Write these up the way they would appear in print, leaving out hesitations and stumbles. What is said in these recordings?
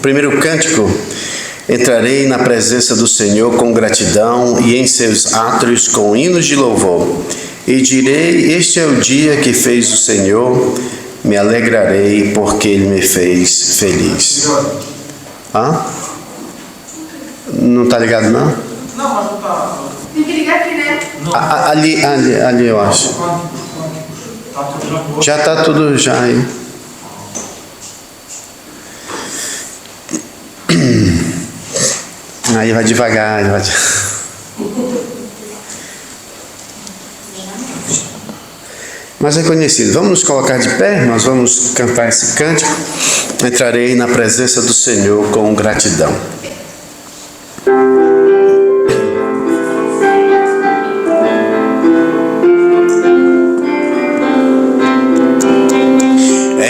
primeiro cântico. Entrarei na presença do Senhor com gratidão e em seus átrios com hinos de louvor. E direi, este é o dia que fez o Senhor, me alegrarei porque Ele me fez feliz. Hã? Não está ligado não? Não, mas não está. Tem que ligar aqui, né? Ali eu acho. Já está tudo já aí. Aí vai devagar, Mas é conhecido. Vamos nos colocar de pé, nós vamos cantar esse cântico. Entrarei na presença do Senhor com gratidão.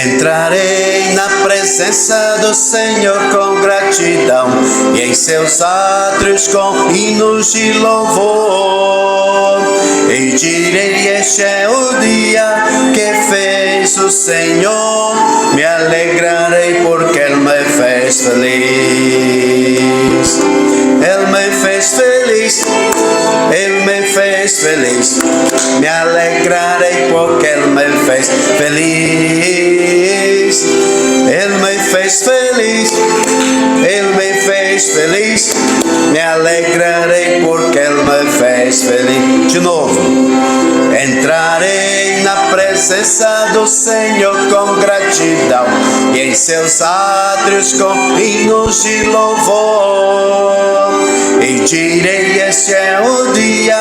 Entrarei na presença do Senhor com gratidão e em seus átrios com hinos de louvor. E direi, este é o dia que fez o Senhor, me alegrarei porque Ele me fez feliz. Ele me fez feliz, Ele me fez feliz, me alegrarei porque Ele me fez feliz. Ele me fez feliz, Ele me fez feliz, me alegrarei porque Ele me fez feliz. De novo. Entrarei na presença do Senhor com gratidão e em seus átrios com hinos de louvor. E direi, este é o dia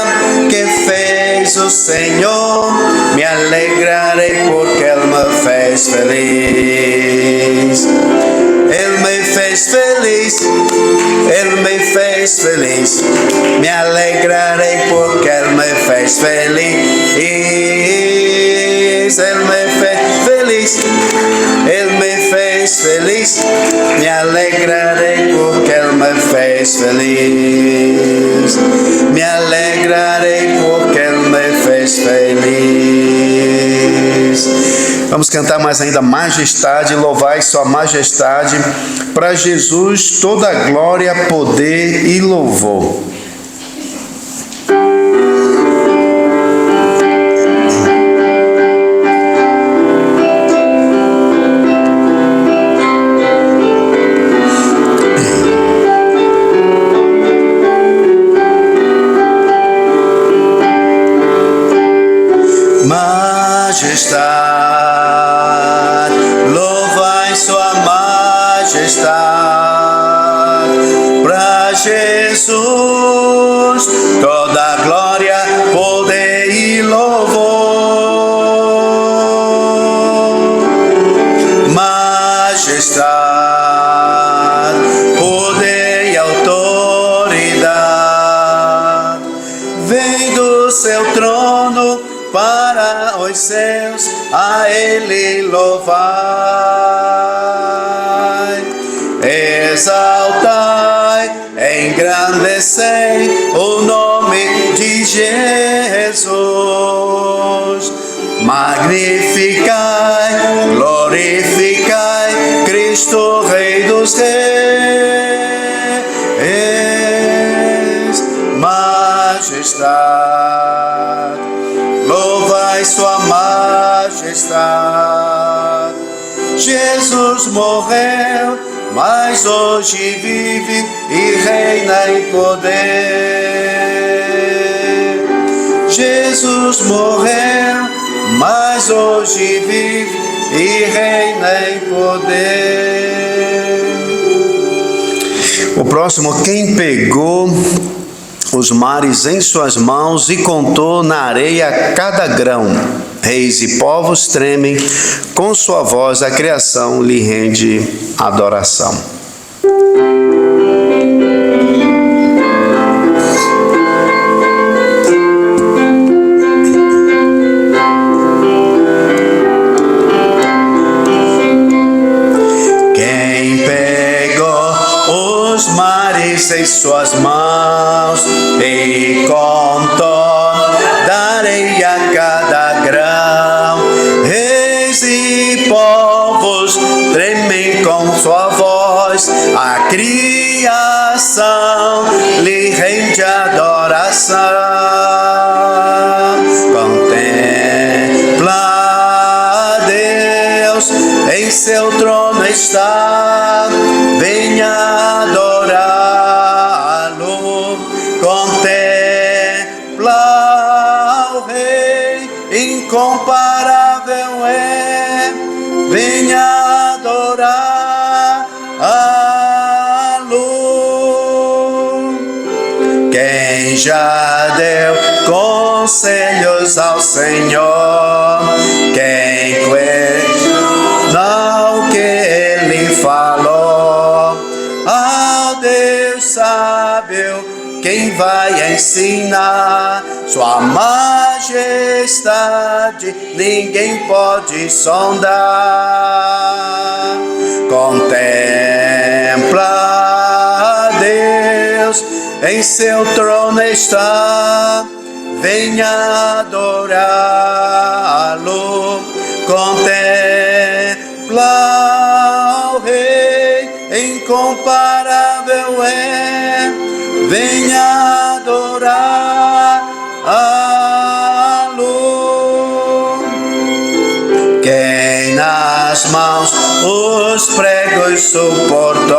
que fez o Senhor, me alegrarei porque Ele me fez feliz. Ele me fez feliz, Ele me fez feliz, me alegrarei porque Ele me fez feliz. Ele me fez feliz, Ele me fez feliz, me alegrarei porque Ele me fez feliz. Me alegrarei porque Ele me fez feliz. Vamos cantar mais ainda, majestade, louvai sua majestade, para Jesus toda glória, poder e louvor. Majestade, louvai sua majestade, para Jesus toda glória, poder e louvor. Majestade, poder e autoridade, vem do seu trono para os céus, a Ele louvai, exaltai, engrandecei o nome de Jesus, magnificai, glorificai, Cristo Rei dos Reis, majestade, louvai sua majestade. Jesus morreu, mas hoje vive e reina em poder. Jesus morreu, mas hoje vive e reina em poder. O próximo, quem pegou os mares em suas mãos e contou na areia cada grão. Reis e povos tremem, com sua voz a criação lhe rende adoração. Quem pegou os mares em suas mãos e contou da areia cada grão. Reis e povos tremem com sua voz oração. Contempla Deus, em seu trono está, venha adorá-lo. Contempla o Rei, incomparável é, venha adorá-lo. Quem já deu conselhos ao Senhor, quem questionou o que Ele falou, ao Deus sábio, quem vai ensinar sua majestade, ninguém pode sondar. Contempla Deus, em seu trono está, venha adorá-lo. Contempla o Rei, incomparável é, venha adorá-lo. Quem nas mãos os pregos suportou,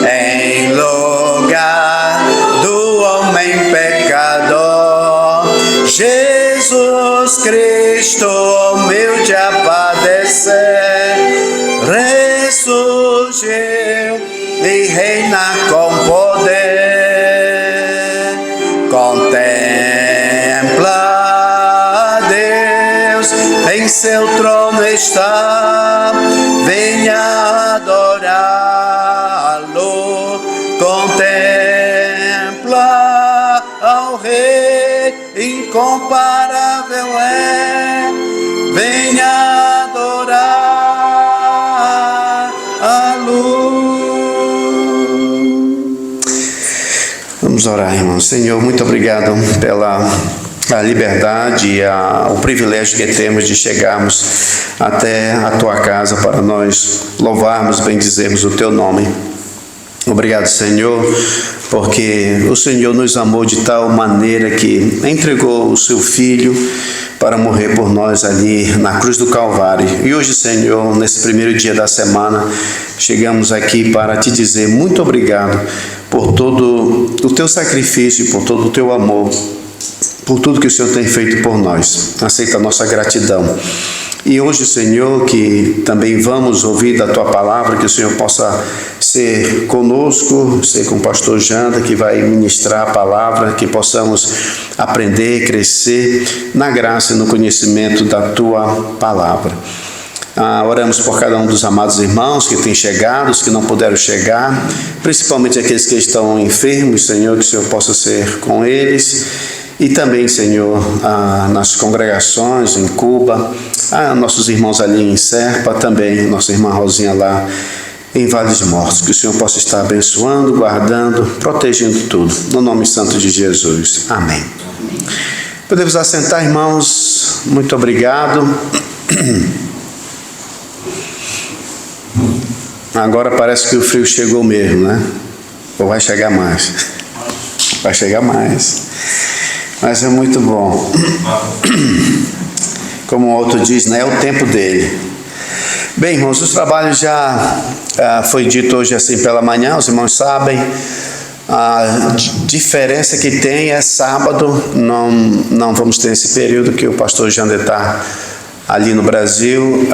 em lugar do homem pecador, Jesus Cristo, humilde a padecer, ressurgiu e reina com poder. Contempla Deus, em seu trono está, venha adorá-lo. Contempla ao Rei, incomparável é, venha adorá-lo. Vamos orar, irmãos. Senhor, muito obrigado pela liberdade e o privilégio que temos de chegarmos até a Tua casa para nós louvarmos, bendizermos o Teu nome. Obrigado, Senhor, porque o Senhor nos amou de tal maneira que entregou o Seu Filho para morrer por nós ali na cruz do Calvário. E hoje, Senhor, nesse primeiro dia da semana, chegamos aqui para Te dizer muito obrigado por todo o Teu sacrifício, por todo o Teu amor, por tudo que o Senhor tem feito por nós. Aceita a nossa gratidão. E hoje, Senhor, que também vamos ouvir da Tua palavra, que o Senhor possa ser conosco, ser com o pastor Janda, que vai ministrar a palavra, que possamos aprender, crescer na graça e no conhecimento da Tua palavra. Oramos por cada um dos amados irmãos que têm chegado, os que não puderam chegar, principalmente aqueles que estão enfermos, Senhor, que o Senhor possa ser com eles. E também, Senhor, nas congregações em Cuba, nossos irmãos ali em Serpa, também nossa irmã Rosinha lá em Vales Mortos. Que o Senhor possa estar abençoando, guardando, protegendo tudo. No nome santo de Jesus. Amém. Podemos assentar, irmãos. Muito obrigado. Agora parece que o frio chegou mesmo, né? Ou vai chegar mais? Vai chegar mais. Mas é muito bom. Como o outro diz, né? É o tempo dele. Bem, irmãos, os trabalhos já foi dito hoje assim pela manhã, os irmãos sabem. A diferença que tem é sábado, não vamos ter esse período que o pastor Jander está ali no Brasil.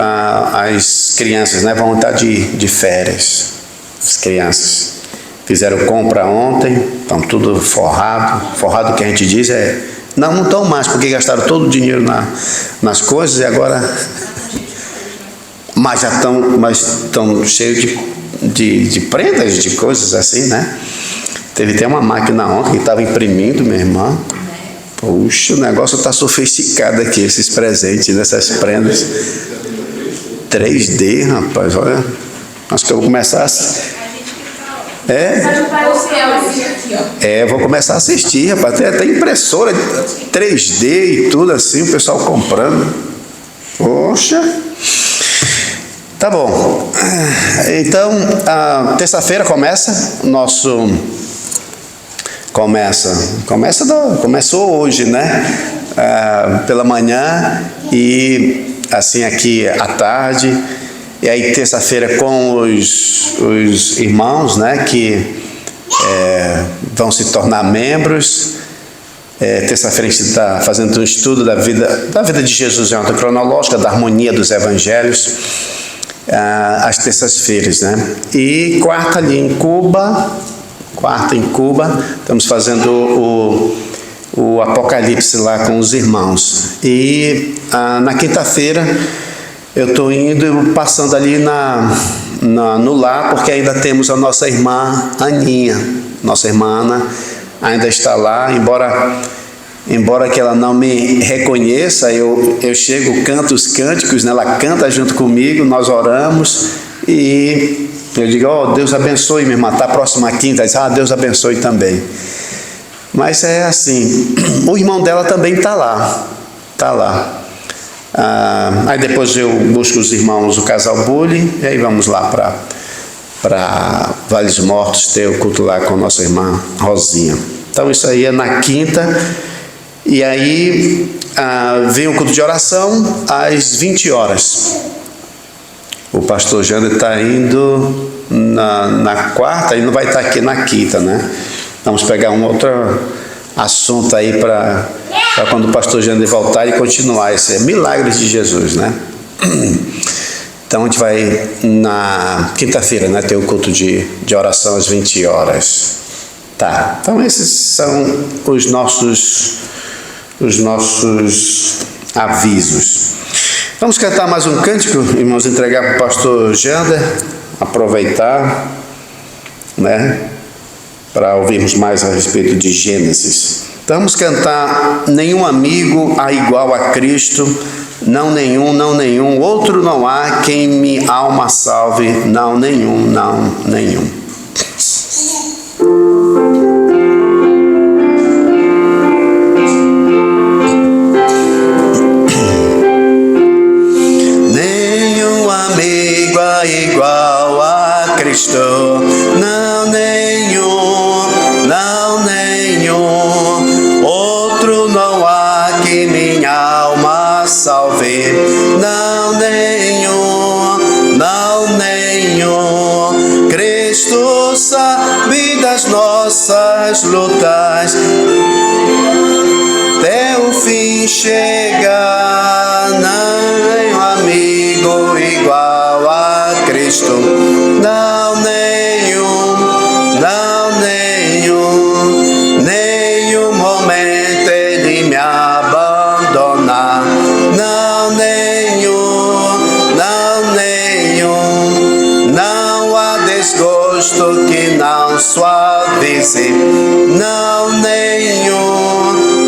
As crianças, né, vão estar de férias. As crianças fizeram compra ontem, estão tudo forrado. Forrado que a gente diz não estão mais, porque gastaram todo o dinheiro nas coisas e agora... Mas estão cheios de prendas, de coisas assim, né? Teve até uma máquina ontem que estava imprimindo, minha irmã. Puxa, o negócio está sofisticado aqui, esses presentes, essas prendas. 3D, rapaz, olha. Acho que eu vou começar vou começar a assistir, rapaz. Tem até impressora 3D e tudo assim, o pessoal comprando. Poxa. Tá bom. Então, terça-feira começa Começou hoje, né? Pela manhã e assim aqui à tarde. E aí terça-feira com os irmãos, né? Que vão se tornar membros. Terça-feira a gente está fazendo um estudo da vida de Jesus em ordem cronológica, da harmonia dos evangelhos, às terças-feiras, né? E quarta em Cuba, estamos fazendo o Apocalipse lá com os irmãos. E na quinta-feira eu estou indo e passando ali no lar, porque ainda temos a nossa irmã Aninha. Nossa irmã Ana ainda está lá, embora que ela não me reconheça, eu chego, canto os cânticos, né? Ela canta junto comigo, nós oramos e eu digo, Deus abençoe, minha irmã, está próxima à quinta, diz, Deus abençoe também. Mas é assim, o irmão dela também está lá. Aí depois eu busco os irmãos, o casal Bulli, e aí vamos lá para Vales Mortos, ter o culto lá com a nossa irmã Rosinha. Então isso aí é na quinta, e aí vem o culto de oração às 20 horas. O pastor Jander está indo na quarta, e não vai estar aqui na quinta, né? Vamos pegar um outro assunto aí para quando o pastor Jander voltar e continuar esse milagre de Jesus, né? Então a gente vai na quinta-feira, né, ter o culto de oração às 20 horas. Tá, então esses são os nossos avisos. Vamos cantar mais um cântico, irmãos, entregar para o pastor Jander, aproveitar, né, para ouvirmos mais a respeito de Gênesis. Então vamos cantar: nenhum amigo há igual a Cristo, não nenhum, outro não há quem me alma salve, não nenhum. Nenhum amigo há igual a Cristo, não nenhum, outro não há que minha alma salve, não nenhum, Cristo sabe das nossas lutas, até o fim chegar, não amigo igual a Cristo, não nenhum momento ele me abandona, não há desgosto que não suavize, não nenhum,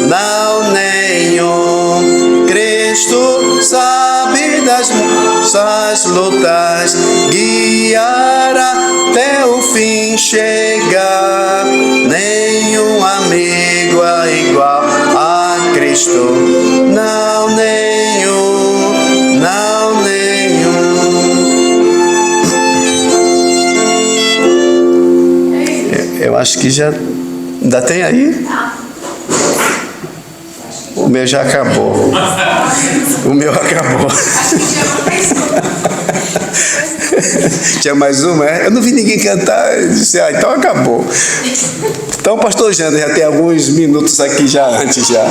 Cristo sabe das nossas lutas, guiará até o fim chegar, nenhum amigo é igual a Cristo, não nenhum. Eu acho que já ainda tem aí. O meu já acabou. O meu acabou. Tinha mais uma, Eu não vi ninguém cantar. Eu disse, então acabou. Então o pastor Jander já tem alguns minutos aqui já antes já.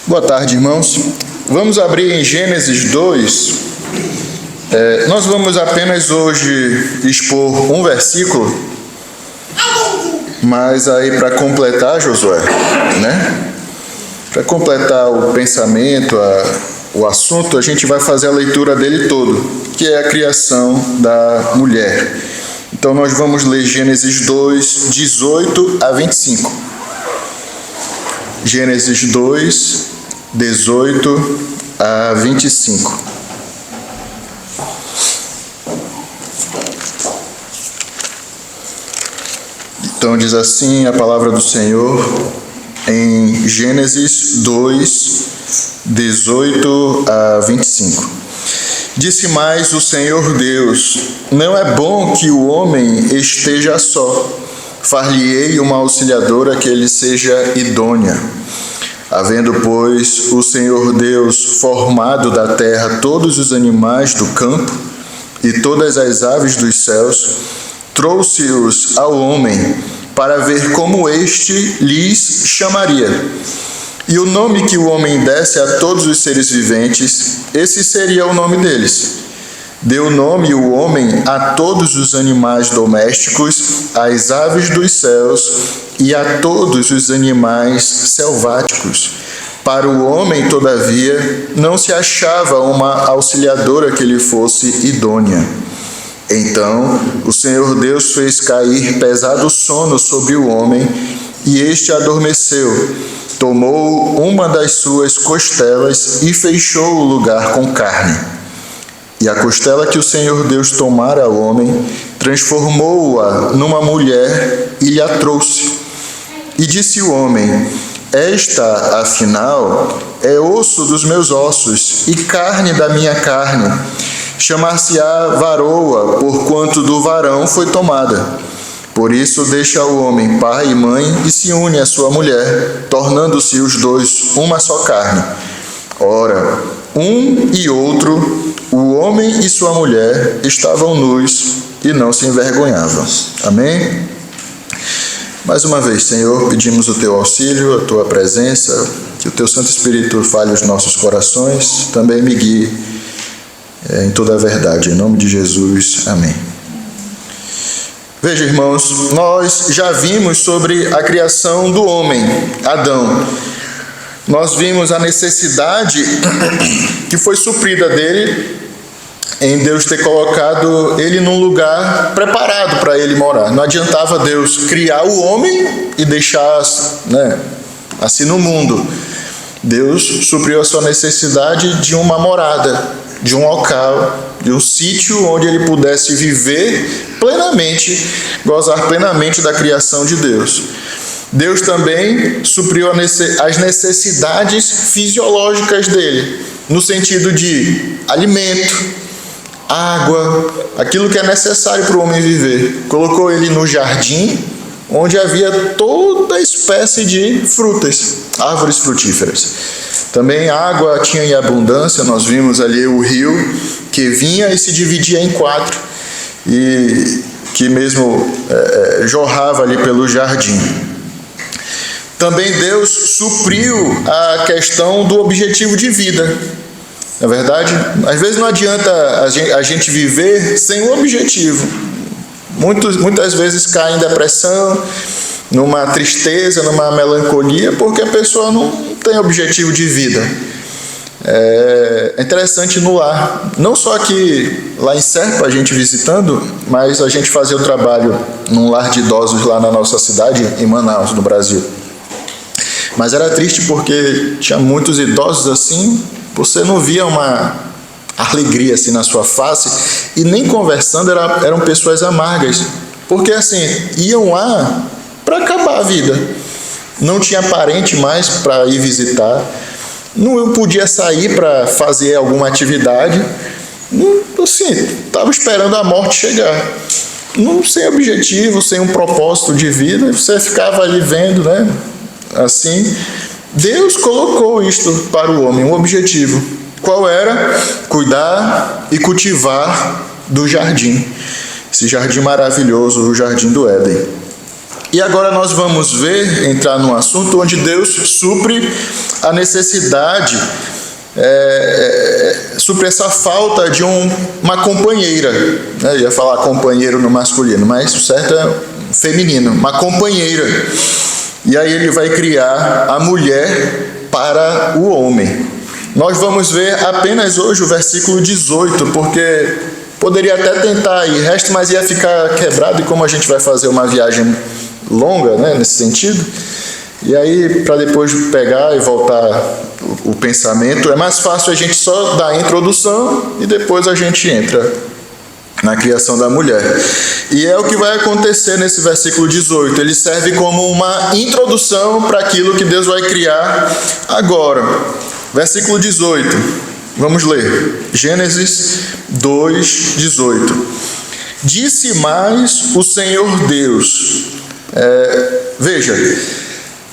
Boa tarde, irmãos. Vamos abrir em Gênesis 2. Nós vamos apenas hoje expor um versículo, mas aí para completar, Josué, né? Para completar o pensamento, o assunto, a gente vai fazer a leitura dele todo, que é a criação da mulher. Então nós vamos ler Gênesis 2, 18 a 25. Gênesis 2, 18 a 25. Então diz assim a palavra do Senhor: em Gênesis 2, 18 a 25. Disse mais o Senhor Deus: não é bom que o homem esteja só. Far-lhe-ei uma auxiliadora que lhe seja idônea. Havendo, pois, o Senhor Deus formado da terra todos os animais do campo e todas as aves dos céus, trouxe-os ao homem para ver como este lhes chamaria. E o nome que o homem desse a todos os seres viventes, esse seria o nome deles. Deu nome o homem a todos os animais domésticos, às aves dos céus e a todos os animais selváticos. Para o homem, todavia, não se achava uma auxiliadora que lhe fosse idônea. Então o Senhor Deus fez cair pesado sono sobre o homem, e este adormeceu. Tomou uma das suas costelas e fechou o lugar com carne. E a costela que o Senhor Deus tomara ao homem, transformou-a numa mulher e lhe a trouxe. E disse o homem: esta, afinal, é osso dos meus ossos e carne da minha carne. Chamar-se-á varoa, porquanto do varão foi tomada. Por isso deixa o homem pai e mãe e se une à sua mulher, tornando-se os dois uma só carne. Ora, um e outro, o homem e sua mulher, estavam nus e não se envergonhavam. Amém? Mais uma vez, Senhor, pedimos o Teu auxílio, a Tua presença, que o Teu Santo Espírito fale os nossos corações, também me guie em toda a verdade. Em nome de Jesus, amém. Veja, irmãos, nós já vimos sobre a criação do homem, Adão. Nós vimos a necessidade que foi suprida dele em Deus ter colocado ele num lugar preparado para ele morar. Não adiantava Deus criar o homem e deixar, assim no mundo. Deus supriu a sua necessidade de uma morada, de um local, de um sítio onde ele pudesse viver plenamente, gozar plenamente da criação de Deus. Deus também supriu as necessidades fisiológicas dele, no sentido de alimento, água, aquilo que é necessário para o homem viver. Colocou ele no jardim, onde havia toda espécie de frutas, árvores frutíferas. Também água tinha em abundância, nós vimos ali o rio que vinha e se dividia em 4, e que mesmo jorrava ali pelo jardim. Também Deus supriu a questão do objetivo de vida. Na verdade, às vezes não adianta a gente viver sem um objetivo. Muitas vezes cai em depressão, numa tristeza, numa melancolia, porque a pessoa não tem objetivo de vida. É interessante no lar, não só aqui lá em Serpa, a gente visitando, mas a gente fazia o trabalho num lar de idosos lá na nossa cidade, em Manaus, no Brasil. Mas era triste porque tinha muitos idosos assim, você não via uma alegria assim na sua face, e nem conversando eram pessoas amargas, porque assim, iam lá para acabar a vida. Não tinha parente mais para ir visitar, não podia sair para fazer alguma atividade, assim, estava esperando a morte chegar. Sem objetivo, sem um propósito de vida, você ficava ali vendo, assim. Deus colocou isto para o homem, um objetivo. Qual era? Cuidar e cultivar do jardim. Esse jardim maravilhoso, o Jardim do Éden. E agora nós vamos entrar num assunto onde Deus supre a necessidade, supre essa falta de uma companheira. Eu ia falar companheiro no masculino, mas o certo é feminino, uma companheira. E aí ele vai criar a mulher para o homem. Nós vamos ver apenas hoje o versículo 18, porque poderia até tentar ir resto, mas ia ficar quebrado, e como a gente vai fazer uma viagem longa, nesse sentido, e aí para depois pegar e voltar o pensamento, é mais fácil a gente só dar a introdução e depois a gente entra na criação da mulher. E é o que vai acontecer nesse versículo 18. Ele serve como uma introdução para aquilo que Deus vai criar agora. Versículo 18. Vamos ler. Gênesis 2:18. Disse mais o Senhor Deus. Veja,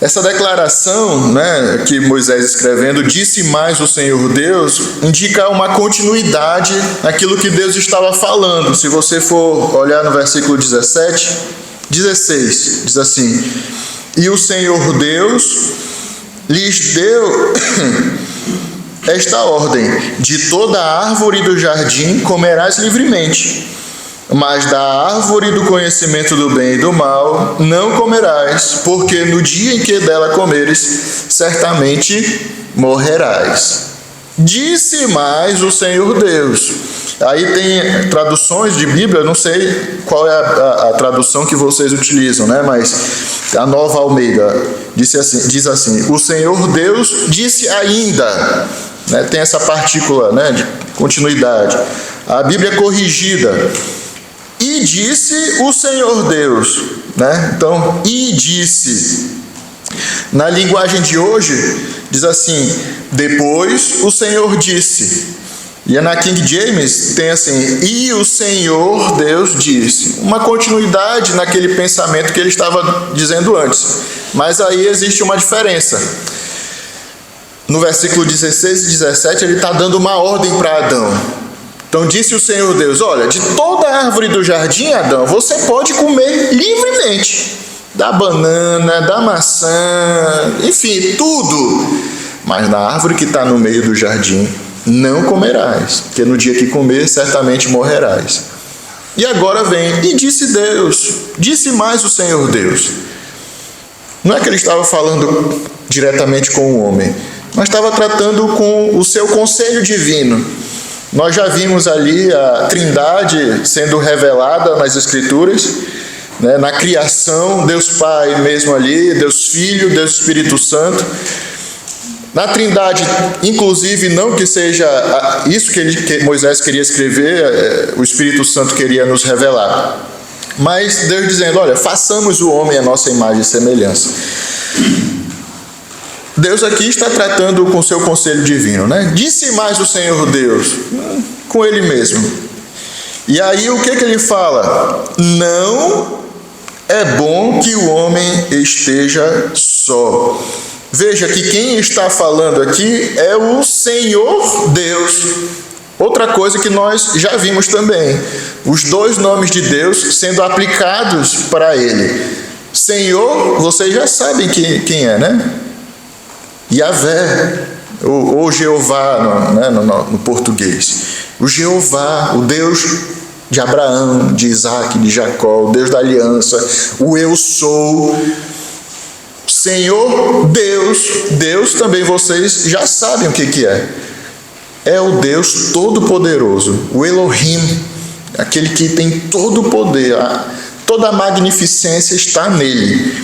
essa declaração, né, que Moisés escrevendo, disse mais o Senhor Deus, indica uma continuidade naquilo que Deus estava falando. Se você for olhar no versículo 16, diz assim: e o Senhor Deus lhes deu esta ordem: de toda a árvore do jardim comerás livremente, mas da árvore do conhecimento do bem e do mal não comerás, porque no dia em que dela comeres, certamente morrerás. Disse mais o Senhor Deus. Aí tem traduções de Bíblia, eu não sei qual é a tradução que vocês utilizam, né? Mas a Nova Almeida diz assim: o Senhor Deus disse ainda, né? Tem essa partícula, né, de continuidade. A Bíblia corrigida: e disse o Senhor Deus, né? Então, e disse. Na linguagem de hoje, diz assim: depois o Senhor disse. E na King James tem assim: e o Senhor Deus disse. Uma continuidade naquele pensamento que ele estava dizendo antes. Mas aí existe uma diferença. No versículo 16 e 17, ele está dando uma ordem para Adão. Então disse o Senhor Deus: olha, de toda a árvore do jardim, Adão, você pode comer livremente. Da banana, da maçã, enfim, tudo. Mas na árvore que está no meio do jardim, não comerás, porque no dia que comer, certamente morrerás. E agora vem: e disse Deus, disse mais o Senhor Deus. Não é que ele estava falando diretamente com o homem, mas estava tratando com o seu conselho divino. Nós já vimos ali a Trindade sendo revelada nas Escrituras, né? Na criação, Deus Pai mesmo ali, Deus Filho, Deus Espírito Santo. Na Trindade, inclusive, não que seja isso que Moisés queria escrever, o Espírito Santo queria nos revelar. Mas Deus dizendo: olha, façamos o homem à nossa imagem e semelhança. Deus aqui está tratando com o seu conselho divino, né? Disse mais o Senhor Deus, com ele mesmo. E aí o que ele fala? Não é bom que o homem esteja só. Veja que quem está falando aqui é o Senhor Deus. Outra coisa que nós já vimos também, os dois nomes de Deus sendo aplicados para ele. Senhor, vocês já sabem quem é, né? Yahvé, ou Jeová, né, no português. O Jeová, o Deus de Abraão, de Isaac, de Jacó, o Deus da aliança, o Eu Sou. Senhor Deus também vocês já sabem o que é. É o Deus Todo-Poderoso, o Elohim, aquele que tem todo o poder, toda a magnificência está nele.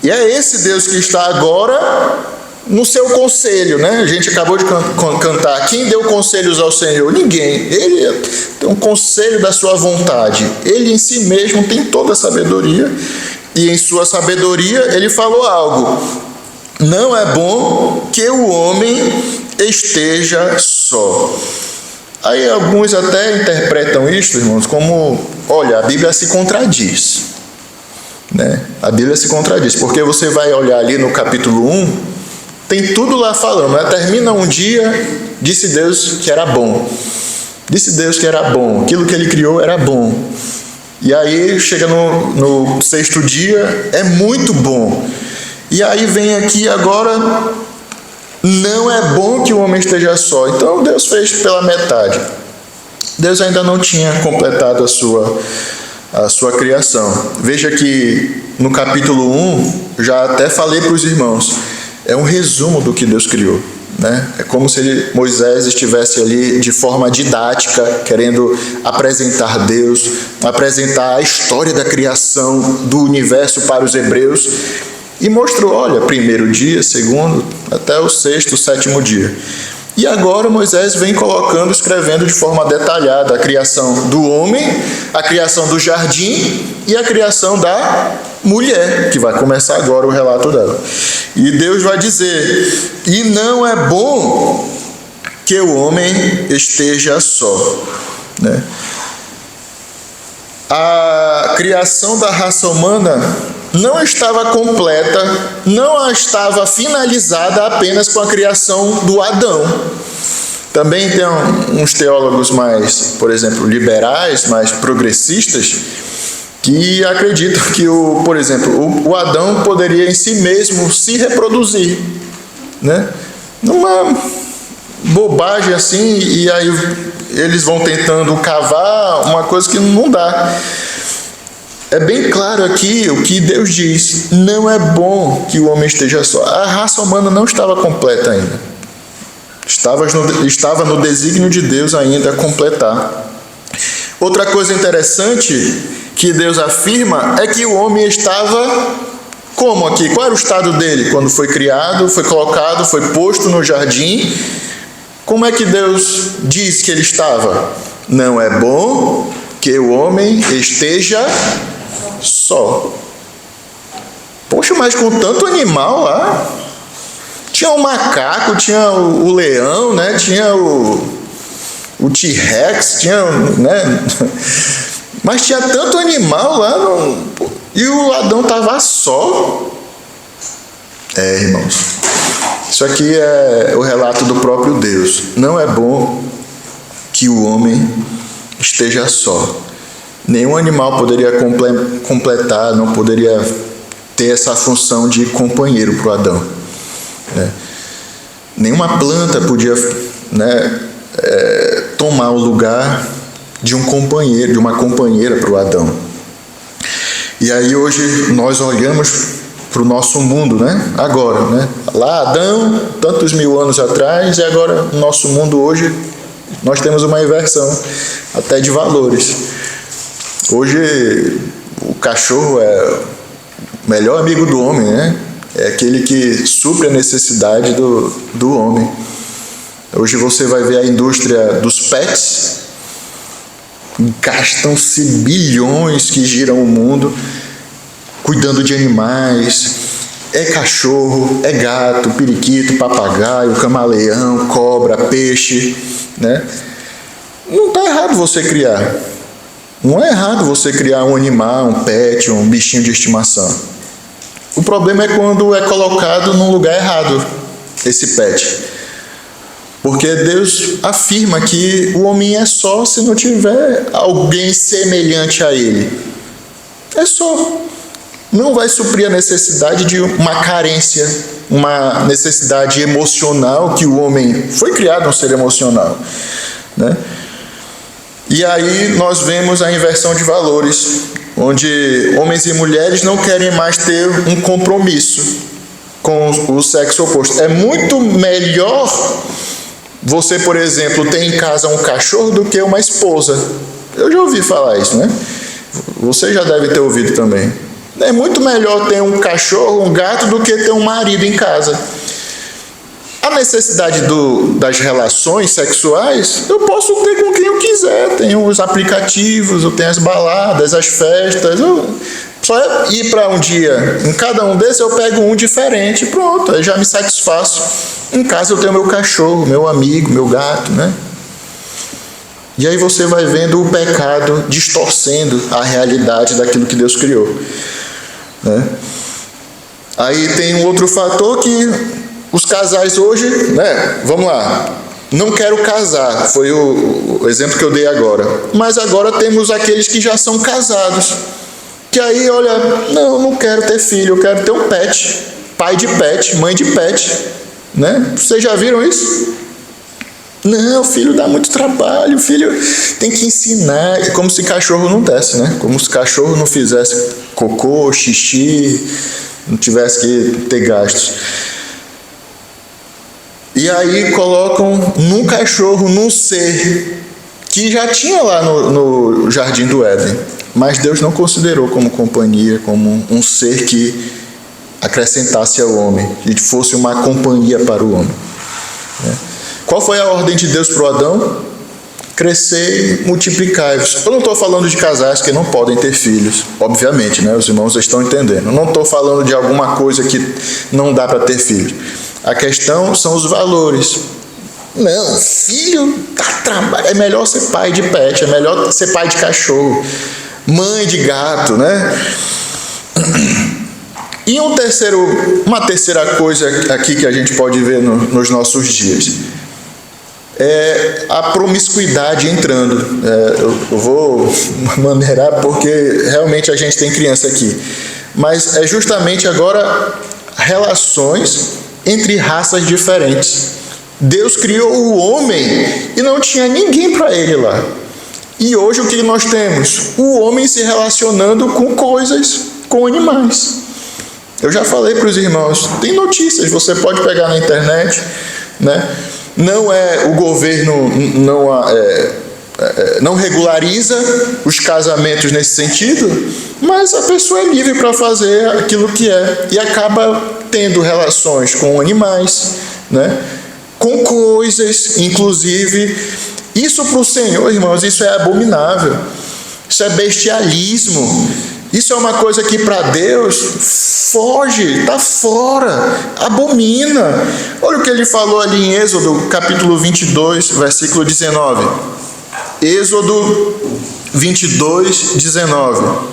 E é esse Deus que está agora no seu conselho, né? A gente acabou de cantar: quem deu conselhos ao Senhor? Ninguém. Ele tem um conselho da sua vontade. Ele em si mesmo tem toda a sabedoria, e em sua sabedoria ele falou algo: não é bom que o homem esteja só. Aí alguns até interpretam isso, irmãos, como: olha, a Bíblia se contradiz, né? A Bíblia se contradiz, porque você vai olhar ali no capítulo 1, tem tudo lá falando, né? Termina um dia, disse Deus que era bom. Disse Deus que era bom, aquilo que ele criou era bom. E aí chega no sexto dia, é muito bom. E aí vem aqui agora: não é bom que o homem esteja só. Então Deus fez pela metade. Deus ainda não tinha completado a sua criação. Veja que no capítulo 1, já até falei para os irmãos, é um resumo do que Deus criou, né? É como se Moisés estivesse ali de forma didática, querendo apresentar Deus, apresentar a história da criação do universo para os hebreus, e mostrou: olha, primeiro dia, segundo, até o sexto, sétimo dia. E agora Moisés vem colocando, escrevendo de forma detalhada a criação do homem, a criação do jardim e a criação da mulher, que vai começar agora o relato dela. E Deus vai dizer: e não é bom que o homem esteja só, né? A criação da raça humana não estava completa, não estava finalizada apenas com a criação do Adão. Também tem uns teólogos mais, por exemplo, liberais, mais progressistas, que acreditam que, por exemplo, o Adão poderia em si mesmo se reproduzir, né? Numa bobagem assim, e aí eles vão tentando cavar uma coisa que não dá. É bem claro aqui o que Deus diz: não é bom que o homem esteja só. A raça humana não estava completa ainda. Estava no desígnio de Deus ainda a completar. Outra coisa interessante que Deus afirma é que o homem estava como aqui? Qual era o estado dele quando foi criado, foi colocado, foi posto no jardim? Como é que Deus diz que ele estava? Não é bom que o homem esteja só. Poxa, mas com tanto animal lá, tinha o macaco, tinha o leão, né? Tinha o T-Rex, tinha, né? Mas tinha tanto animal lá, e o Adão estava só. Irmãos, isso aqui é o relato do próprio Deus. Não é bom que o homem esteja só. Nenhum animal poderia completar, não poderia ter essa função de companheiro para o Adão, né? Nenhuma planta podia, né, tomar o lugar de um companheiro, de uma companheira para o Adão. E aí hoje nós olhamos para o nosso mundo, né? Agora, né? Lá Adão, tantos mil anos atrás, e agora no nosso mundo hoje nós temos uma inversão até de valores. Hoje o cachorro é o melhor amigo do homem, né? É aquele que supre a necessidade do homem. Hoje você vai ver a indústria dos pets, gastam-se bilhões que giram o mundo cuidando de animais. É cachorro, é gato, periquito, papagaio, camaleão, cobra, peixe, né? Não está errado você criar. Não é errado você criar um animal, um pet, um bichinho de estimação. O problema é quando é colocado num lugar errado, esse pet. Porque Deus afirma que o homem é só se não tiver alguém semelhante a ele. É só. Não vai suprir a necessidade de uma carência, uma necessidade emocional, que o homem foi criado um ser emocional, né? E aí nós vemos a inversão de valores, onde homens e mulheres não querem mais ter um compromisso com o sexo oposto. É muito melhor você, por exemplo, ter em casa um cachorro do que uma esposa. Eu já ouvi falar isso, né? Você já deve ter ouvido também. É muito melhor ter um cachorro, um gato, do que ter um marido em casa. A necessidade das relações sexuais, eu posso ter com quem eu quiser. Tem os aplicativos, eu tenho as baladas, as festas. Só ir para um dia, em cada um desses eu pego um diferente, pronto, aí já me satisfaço. Em casa eu tenho meu cachorro, meu amigo, meu gato, né? E aí você vai vendo o pecado distorcendo a realidade daquilo que Deus criou, né? Aí tem um outro fator que os casais hoje, né? Vamos lá, não quero casar, foi o exemplo que eu dei agora. Mas agora temos aqueles que já são casados, que aí, olha, não quero ter filho, eu quero ter um pet, pai de pet, mãe de pet, né? Vocês já viram isso? Não, filho dá muito trabalho, filho tem que ensinar. É como se cachorro não desse, né? Como se cachorro não fizesse cocô, xixi, não tivesse que ter gastos. E aí colocam num cachorro, num ser que já tinha lá no Jardim do Éden, mas Deus não considerou como companhia, como um ser que acrescentasse ao homem, que fosse uma companhia para o homem, né? Qual foi a ordem de Deus para o Adão? Crescer e multiplicai-vos. Eu não estou falando de casais que não podem ter filhos, obviamente, né? Os irmãos estão entendendo. Eu não estou falando de alguma coisa que não dá para ter filhos. A questão são os valores. Não, filho dá trabalho. É melhor ser pai de pet, é melhor ser pai de cachorro, mãe de gato, né? E uma terceira coisa aqui que a gente pode ver nos nossos dias é a promiscuidade entrando. Eu vou maneirar porque realmente a gente tem criança aqui, mas é justamente agora relações entre raças diferentes. Deus criou o homem e não tinha ninguém para ele lá. E hoje o que nós temos? O homem se relacionando com coisas, com animais. Eu já falei para os irmãos, tem notícias, você pode pegar na internet, né? Não é o governo, não regulariza os casamentos nesse sentido, mas a pessoa é livre para fazer aquilo que é e acaba tendo relações com animais, né? Com coisas, inclusive. Isso para o Senhor, irmãos, isso é abominável, isso é bestialismo, isso é uma coisa que para Deus foge, está fora, abomina. Olha o que ele falou ali em Êxodo, capítulo 22, versículo 19. Êxodo 22, 19.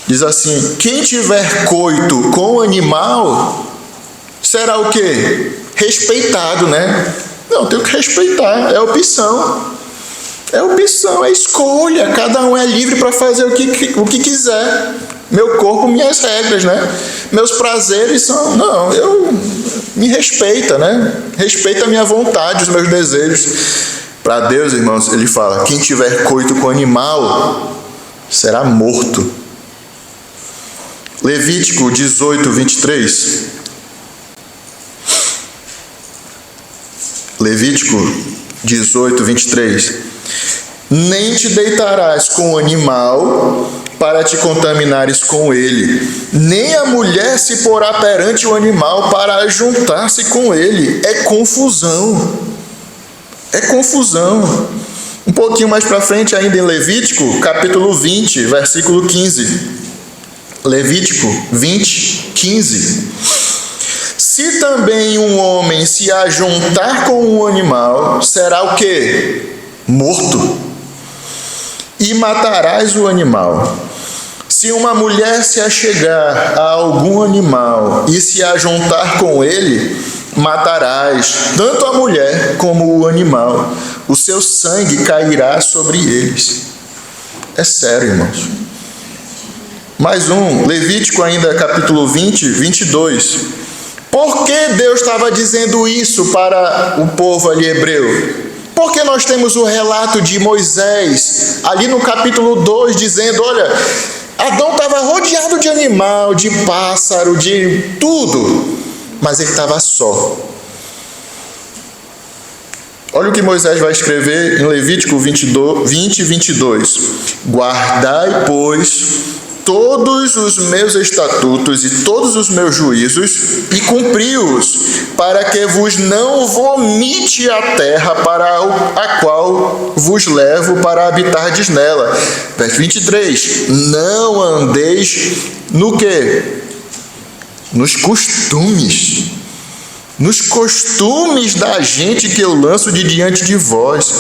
Diz assim: quem tiver coito com animal, será o quê? Respeitado, né? Não, tem que respeitar, é opção. É opção, é escolha. Cada um é livre para fazer o que quiser. Meu corpo, minhas regras, né? Meus prazeres são... Não, me respeita, né? Respeita a minha vontade, os meus desejos. Para Deus, irmãos, ele fala: quem tiver coito com animal será morto. Levítico 18, 23. Levítico 18, 23. Nem te deitarás com o animal para te contaminares com ele, nem a mulher se porá perante o animal para juntar-se com ele. É confusão. É confusão. Um pouquinho mais para frente, ainda em Levítico, capítulo 20, versículo 15. Levítico 20, 15. Se também um homem se ajuntar com um animal, será o quê? Morto. E matarás o animal. Se uma mulher se achegar a algum animal e se ajuntar com ele, matarás tanto a mulher como o animal. O seu sangue cairá sobre eles. É sério, irmãos. Mais um, Levítico ainda, capítulo 20, 22. Por que Deus estava dizendo isso para o povo ali hebreu? Porque nós temos o relato de Moisés, ali no capítulo 2, dizendo: olha, Adão estava rodeado de animal, de pássaro, de tudo, mas ele estava só. Olha o que Moisés vai escrever em Levítico 20, 22. Guardai, pois, todos os meus estatutos e todos os meus juízos e cumpri-os, para que vos não vomite a terra para a qual vos levo para habitardes nela. Verso 23. Não andeis no quê? Nos costumes. Nos costumes da gente que eu lanço de diante de vós.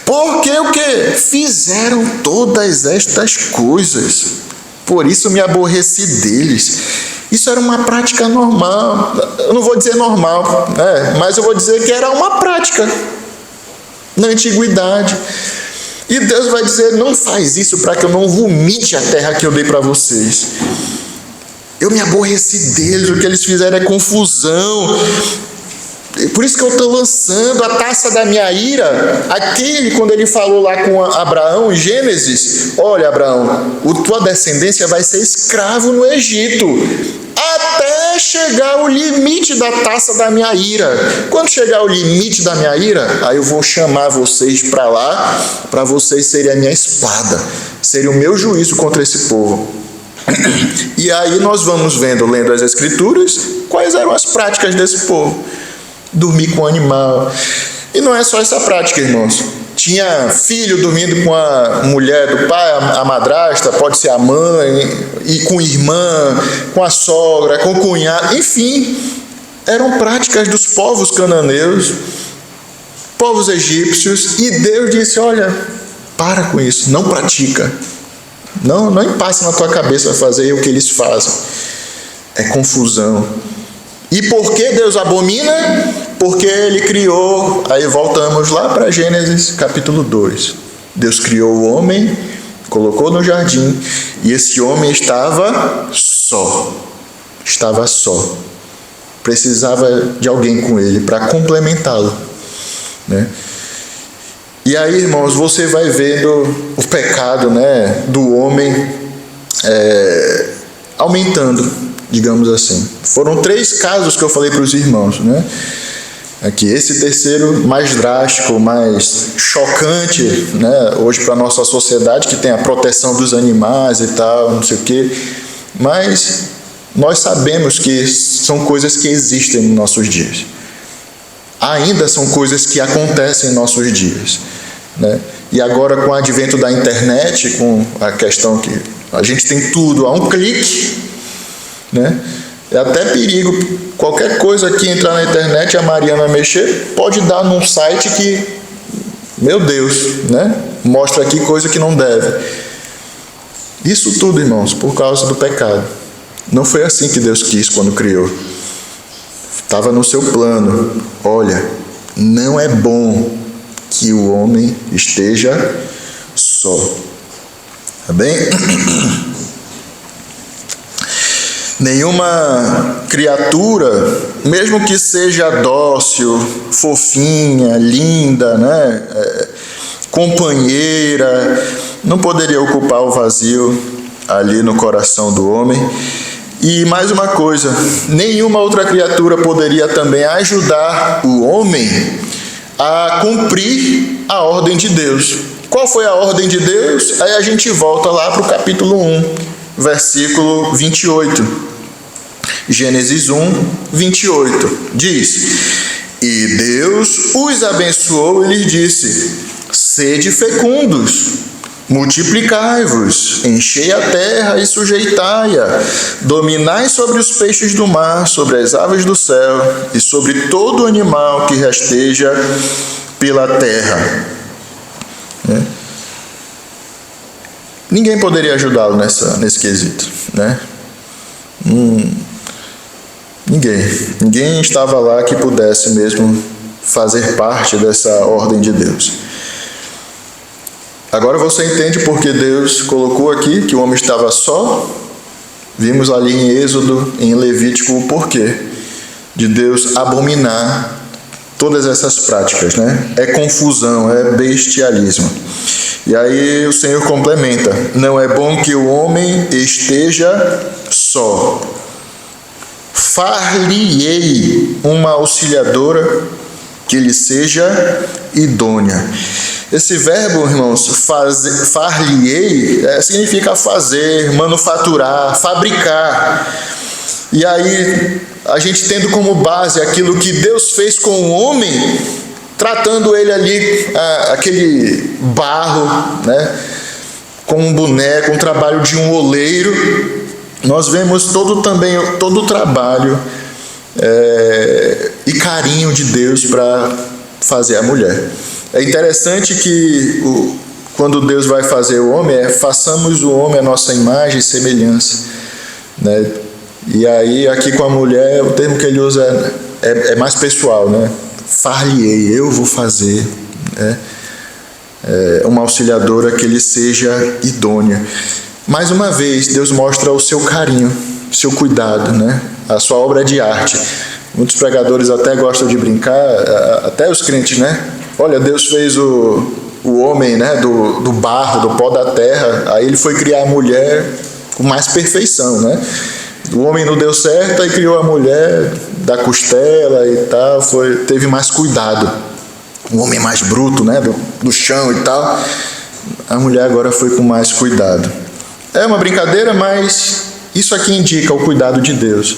Porque o quê? Fizeram todas estas coisas. Por isso me aborreci deles. Isso era uma prática normal. Eu não vou dizer normal, mas eu vou dizer que era uma prática na antiguidade. E Deus vai dizer: não faz isso para que eu não vomite a terra que eu dei para vocês. Eu me aborreci deles, o que eles fizeram é confusão. Por isso que eu estou lançando a taça da minha ira. Quando ele falou lá com Abraão em Gênesis: olha, Abraão, tua descendência vai ser escravo no Egito, até chegar o limite da taça da minha ira. Quando chegar o limite da minha ira, aí eu vou chamar vocês para lá, para vocês serem a minha espada, serem o meu juízo contra esse povo. E aí nós vamos vendo, lendo as Escrituras, quais eram as práticas desse povo. dormir com o animal. E não é só essa prática, irmãos. Tinha filho dormindo com a mulher do pai, a madrasta, pode ser a mãe, e com irmã, com a sogra, com o cunhado, enfim, eram práticas dos povos cananeus, povos egípcios, e Deus disse: olha, para com isso, não pratica, não passe na tua cabeça fazer o que eles fazem, é confusão. E por que Deus abomina? Porque Ele criou, aí voltamos lá para Gênesis capítulo 2. Deus criou o homem, colocou no jardim, e esse homem estava só. Precisava de alguém com ele para complementá-lo, né? E aí, irmãos, você vai vendo o pecado, né, do homem aumentando, digamos assim. Foram 3 casos que eu falei para os irmãos, né? Aqui, esse terceiro mais drástico, mais chocante, né, hoje para a nossa sociedade, que tem a proteção dos animais e tal, não sei o quê, mas nós sabemos que são coisas que existem nos nossos dias. Ainda são coisas que acontecem em nossos dias, né? E agora, com o advento da internet, com a questão que a gente tem tudo a um clique, né? É até perigo, qualquer coisa que entrar na internet, a Mariana mexer, pode dar num site que, meu Deus, né? Mostra aqui coisa que não deve. Isso tudo, irmãos, por causa do pecado. Não foi assim que Deus quis quando criou. Estava no seu plano. Olha, não é bom que o homem esteja só. Tá bem? Nenhuma criatura, mesmo que seja dócil, fofinha, linda, né, companheira, não poderia ocupar o vazio ali no coração do homem. E mais uma coisa, nenhuma outra criatura poderia também ajudar o homem a cumprir a ordem de Deus. Qual foi a ordem de Deus? Aí a gente volta lá para o capítulo 1, versículo 28. Gênesis 1, 28. Diz: e Deus os abençoou e lhes disse: sede fecundos, multiplicai-vos, enchei a terra e sujeitai-a, dominai sobre os peixes do mar, sobre as aves do céu e sobre todo animal que rasteja pela terra. Ninguém poderia ajudá-lo nesse quesito, né? Ninguém estava lá que pudesse mesmo fazer parte dessa ordem de Deus. Agora você entende por que Deus colocou aqui que o homem estava só? Vimos ali em Êxodo, em Levítico, o porquê de Deus abominar todas essas práticas, né? É confusão, é bestialismo. E aí o Senhor complementa: não é bom que o homem esteja só. Far-lhe-ei uma auxiliadora que lhe seja idônea. Esse verbo, irmãos, far-lhe-ei, significa fazer, manufaturar, fabricar. E aí, a gente tendo como base aquilo que Deus fez com o homem, tratando ele ali, aquele barro, né, como um boneco, um trabalho de um oleiro, nós vemos todo o trabalho e carinho de Deus para fazer a mulher. É interessante que quando Deus vai fazer o homem, façamos o homem a nossa imagem e semelhança, né? E aí aqui com a mulher, o termo que ele usa é mais pessoal, né? Far-lhe-ei, eu vou fazer, né? Uma auxiliadora que lhe seja idônea. Mais uma vez, Deus mostra o seu carinho, o seu cuidado, né? A sua obra de arte. Muitos pregadores até gostam de brincar, até os crentes, né? Olha, Deus fez o homem, né, do barro, do pó da terra, aí ele foi criar a mulher com mais perfeição, né? O homem não deu certo, aí criou a mulher da costela e tal, teve mais cuidado. O homem mais bruto, né, do chão e tal, a mulher agora foi com mais cuidado. É uma brincadeira, mas isso aqui indica o cuidado de Deus,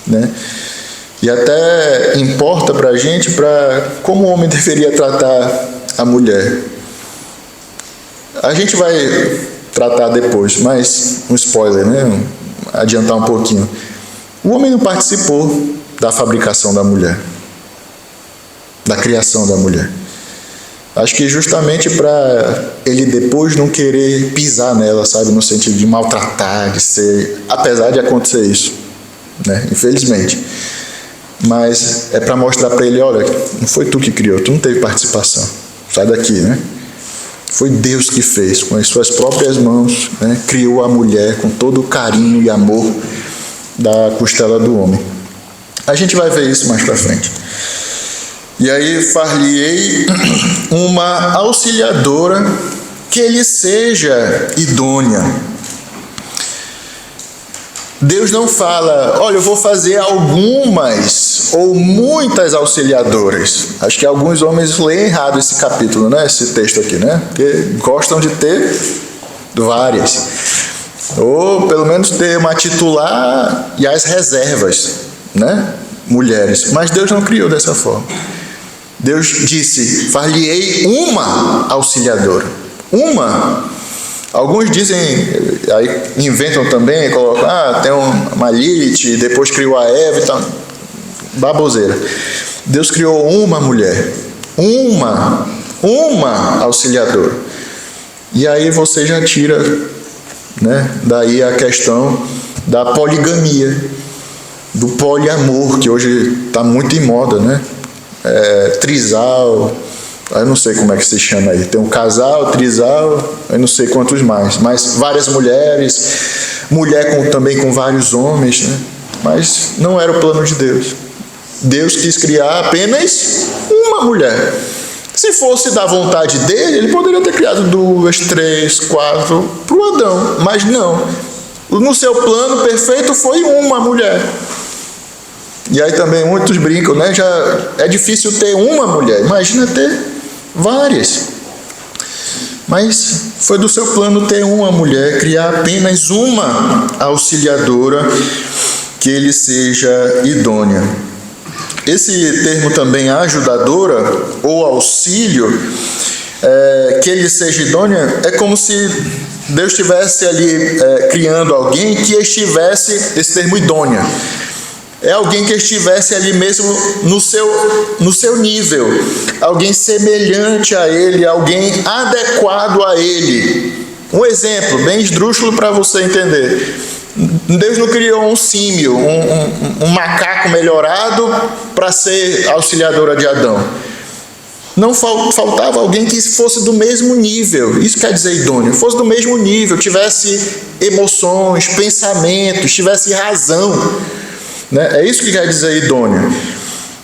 né? E até importa para a gente como o homem deveria tratar a mulher. A gente vai tratar depois, mas um spoiler, né? Adiantar um pouquinho. O homem não participou da fabricação da mulher, da criação da mulher. Acho que justamente para ele depois não querer pisar nela, sabe? No sentido de maltratar, de ser... Apesar de acontecer isso, né? Infelizmente. Mas é para mostrar para ele, olha, não foi tu que criou, tu não teve participação. Sai daqui, né? Foi Deus que fez, com as suas próprias mãos, né? Criou a mulher com todo o carinho e amor da costela do homem. A gente vai ver isso mais para frente. E aí far-lhe-ei uma auxiliadora que lhe seja idônea. Deus não fala, olha, eu vou fazer algumas ou muitas auxiliadoras. Acho que alguns homens leem errado esse capítulo, né? Esse texto aqui, né? Porque gostam de ter várias. Ou pelo menos ter uma titular e as reservas, né? Mulheres. Mas Deus não criou dessa forma. Deus disse, far-lhe-ei uma auxiliadora. Uma. Alguns dizem, aí inventam também, colocam, tem uma Lilith, depois criou a Eva e tal. Baboseira. Deus criou uma mulher. Uma auxiliadora. E aí você já tira, né, daí a questão da poligamia, do poliamor, que hoje está muito em moda, né? Trisal, eu não sei como é que se chama aí, tem um casal, trisal, eu não sei quantos mais, mas várias mulheres, também com vários homens, né? Mas não era o plano de Deus. Deus quis criar apenas uma mulher. Se fosse da vontade dele, ele poderia ter criado 2, 3, 4 para o Adão, mas não. No seu plano perfeito foi uma mulher. E aí também muitos brincam, né? Já é difícil ter uma mulher, imagina ter várias. Mas foi do seu plano ter uma mulher, criar apenas uma auxiliadora que ele seja idônea. Esse termo também, ajudadora ou auxílio, que ele seja idônea, é como se Deus estivesse ali criando alguém que estivesse, esse termo idônea, é alguém que estivesse ali mesmo no seu nível, alguém semelhante a ele, alguém adequado a ele. Um exemplo bem esdrúxulo para você entender. Deus não criou um símio, um macaco melhorado para ser auxiliadora de Adão. Não faltava alguém que fosse do mesmo nível, isso quer dizer idôneo, fosse do mesmo nível, tivesse emoções, pensamentos, tivesse razão. Né? É isso que quer dizer idôneo.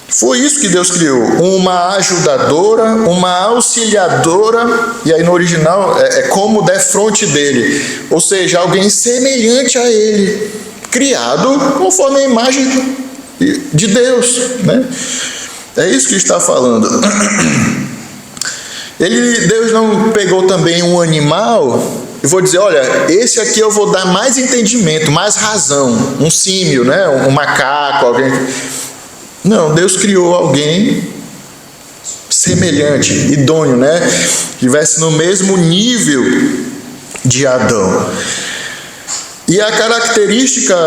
Foi isso que Deus criou, uma ajudadora, uma auxiliadora, e aí no original é como defronte dele, ou seja, alguém semelhante a ele, criado conforme a imagem de Deus, né? É isso que está falando. Deus não pegou também um animal e vou dizer, olha, esse aqui eu vou dar mais entendimento, mais razão, um símio, né? Um macaco, alguém. Não, Deus criou alguém semelhante, idôneo, né? Que estivesse no mesmo nível de Adão. E a característica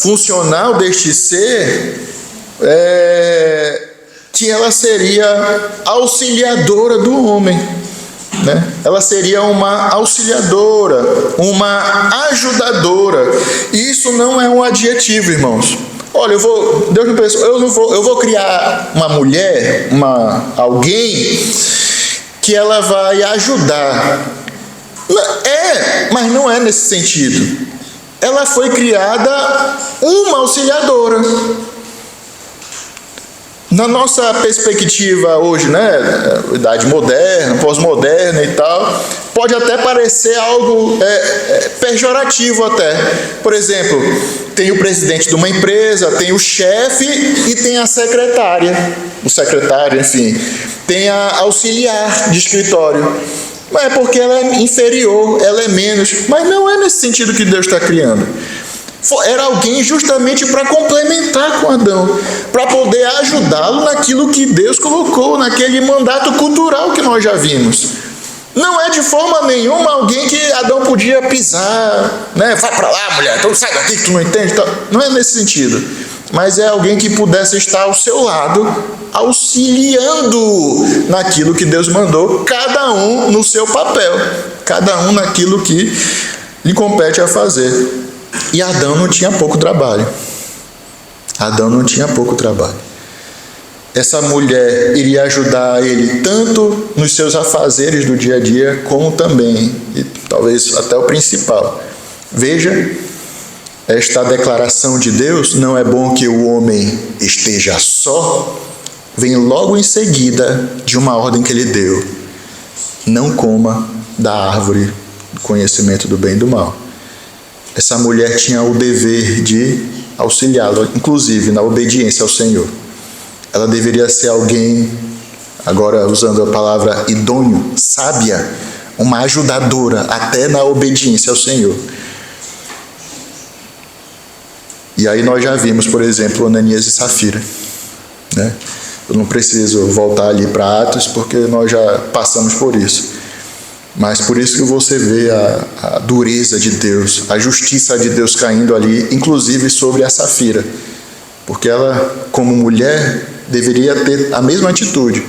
funcional deste ser é que ela seria auxiliadora do homem, né? Ela seria uma auxiliadora, uma ajudadora. E isso não é um adjetivo, irmãos. Olha, Deus não pensou, eu vou criar uma mulher, alguém que ela vai ajudar. Mas não é nesse sentido. Ela foi criada uma auxiliadora. Na nossa perspectiva hoje, né, idade moderna, pós-moderna e tal, pode até parecer algo pejorativo até. Por exemplo, tem o presidente de uma empresa, tem o chefe e tem a secretária. O secretário, enfim, tem a auxiliar de escritório. Mas é porque ela é inferior, ela é menos. Mas não é nesse sentido que Deus está criando. Era alguém justamente para complementar com Adão, para poder ajudá-lo naquilo que Deus colocou, naquele mandato cultural que nós já vimos. Não é de forma nenhuma alguém que Adão podia pisar, né? Vai para lá, mulher, então sai daqui que tu não entende. Não é nesse sentido. Mas é alguém que pudesse estar ao seu lado, auxiliando naquilo que Deus mandou, cada um no seu papel, cada um naquilo que lhe compete a fazer. E Adão não tinha pouco trabalho. Adão não tinha pouco trabalho. Essa mulher iria ajudar ele tanto nos seus afazeres do dia a dia, como também, e talvez até o principal. Veja, esta declaração de Deus, não é bom que o homem esteja só, vem logo em seguida de uma ordem que ele deu: não coma da árvore do conhecimento do bem e do mal. Essa mulher tinha o dever de auxiliá-lo, inclusive na obediência ao Senhor. Ela deveria ser alguém, agora usando a palavra idôneo, sábia, uma ajudadora até na obediência ao Senhor. E aí nós já vimos, por exemplo, Ananias e Safira, né? Eu não preciso voltar ali para Atos, porque nós já passamos por isso. Mas por isso que você vê a dureza de Deus, a justiça de Deus caindo ali, inclusive sobre a Safira. Porque ela, como mulher, deveria ter a mesma atitude.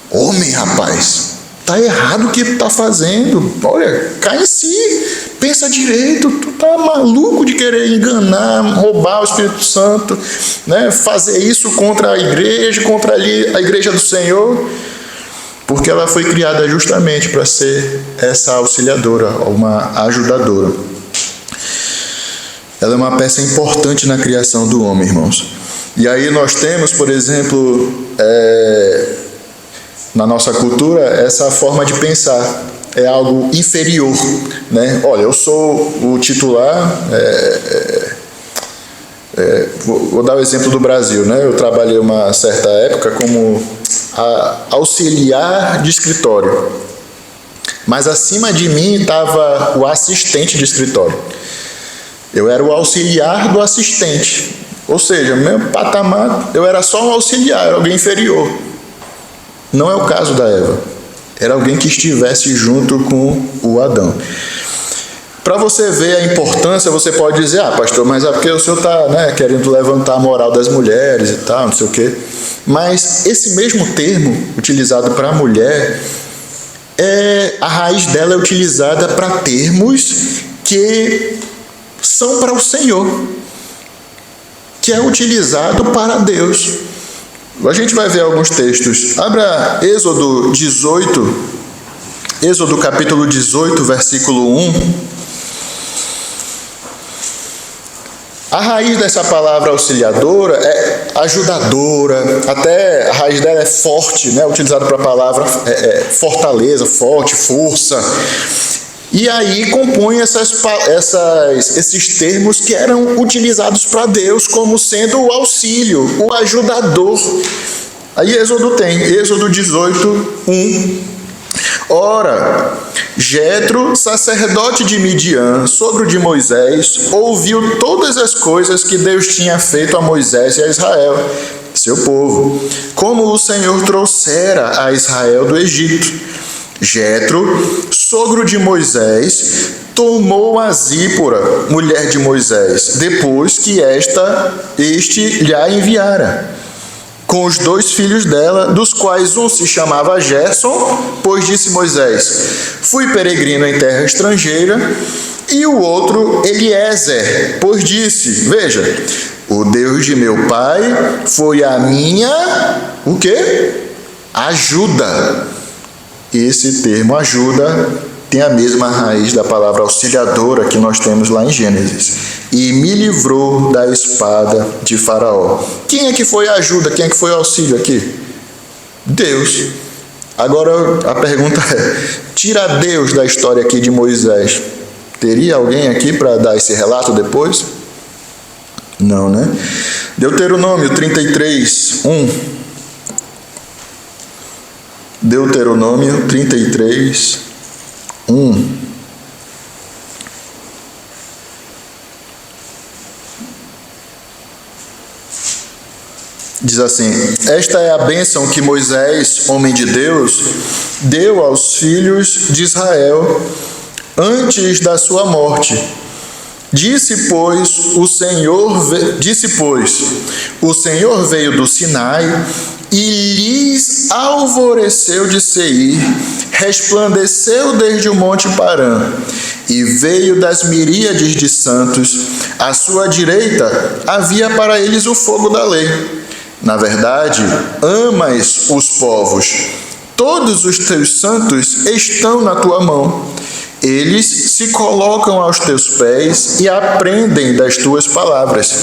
Homem, rapaz, tá errado o que tu tá fazendo. Olha, cai em si, pensa direito. Tu tá maluco de querer enganar, roubar o Espírito Santo, né? Fazer isso contra a igreja, contra ali a igreja do Senhor. Porque ela foi criada justamente para ser essa auxiliadora, uma ajudadora. Ela é uma peça importante na criação do homem, irmãos. E aí nós temos, por exemplo, na nossa cultura, essa forma de pensar. É algo inferior, né? Olha, eu sou o titular... vou dar o exemplo do Brasil, né? Eu trabalhei uma certa época como auxiliar de escritório, mas acima de mim estava o assistente de escritório. Eu era o auxiliar do assistente, ou seja, meu patamar, eu era só um auxiliar, era alguém inferior. Não é o caso da Eva, era alguém que estivesse junto com o Adão. Para você ver a importância, você pode dizer: ah, pastor, mas é porque o senhor está, né, querendo levantar a moral das mulheres e tal, não sei o quê. Mas esse mesmo termo utilizado para a mulher, a raiz dela é utilizada para termos que são para o Senhor, que é utilizado para Deus. A gente vai ver alguns textos. Abra Êxodo 18, Êxodo capítulo 18, versículo 1. A raiz dessa palavra auxiliadora é ajudadora, até a raiz dela é forte, né? Utilizada para a palavra fortaleza, forte, força. E aí compõe esses termos que eram utilizados para Deus como sendo o auxílio, o ajudador. Aí Êxodo 18, 1. Ora, Jetro, sacerdote de Midian, sogro de Moisés, ouviu todas as coisas que Deus tinha feito a Moisés e a Israel, seu povo, como o Senhor trouxera a Israel do Egito. Jetro, sogro de Moisés, tomou a Zípora, mulher de Moisés, depois que este lhe enviara, com os 2 filhos dela, dos quais um se chamava Gerson, pois disse Moisés: fui peregrino em terra estrangeira, e o outro Eliezer, pois disse: veja, o Deus de meu pai foi a minha, o quê? Ajuda. Esse termo ajuda tem a mesma raiz da palavra auxiliadora que nós temos lá em Gênesis. E me livrou da espada de Faraó. Quem é que foi a ajuda? Quem é que foi o auxílio aqui? Deus. Agora a pergunta é: tira Deus da história aqui de Moisés, teria alguém aqui para dar esse relato depois? Não, né? Deuteronômio 33, 1. Deuteronômio 33, 1. Diz assim: esta é a bênção que Moisés, homem de Deus, deu aos filhos de Israel antes da sua morte. Disse, pois, o Senhor veio do Sinai e lhes alvoreceu de Seir, resplandeceu desde o monte Parã, e veio das miríades de santos. À sua direita havia para eles o fogo da lei. Na verdade, amas os povos. Todos os teus santos estão na tua mão. Eles se colocam aos teus pés e aprendem das tuas palavras.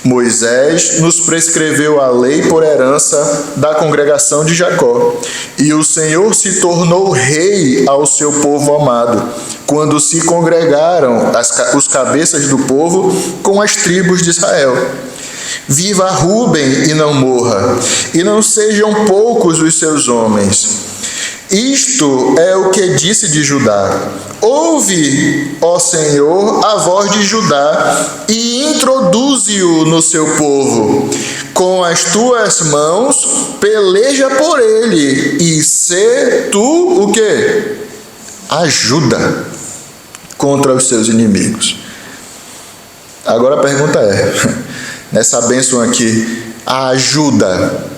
Moisés nos prescreveu a lei por herança da congregação de Jacó, e o Senhor se tornou rei ao seu povo amado, quando se congregaram os cabeças do povo com as tribos de Israel. Viva Ruben e não morra, e não sejam poucos os seus homens. Isto é o que disse de Judá: ouve, ó Senhor, a voz de Judá, e introduze-o no seu povo. Com as tuas mãos peleja por ele, e sê tu o quê? Ajuda contra os seus inimigos. Agora a pergunta é, nessa bênção aqui, a ajuda,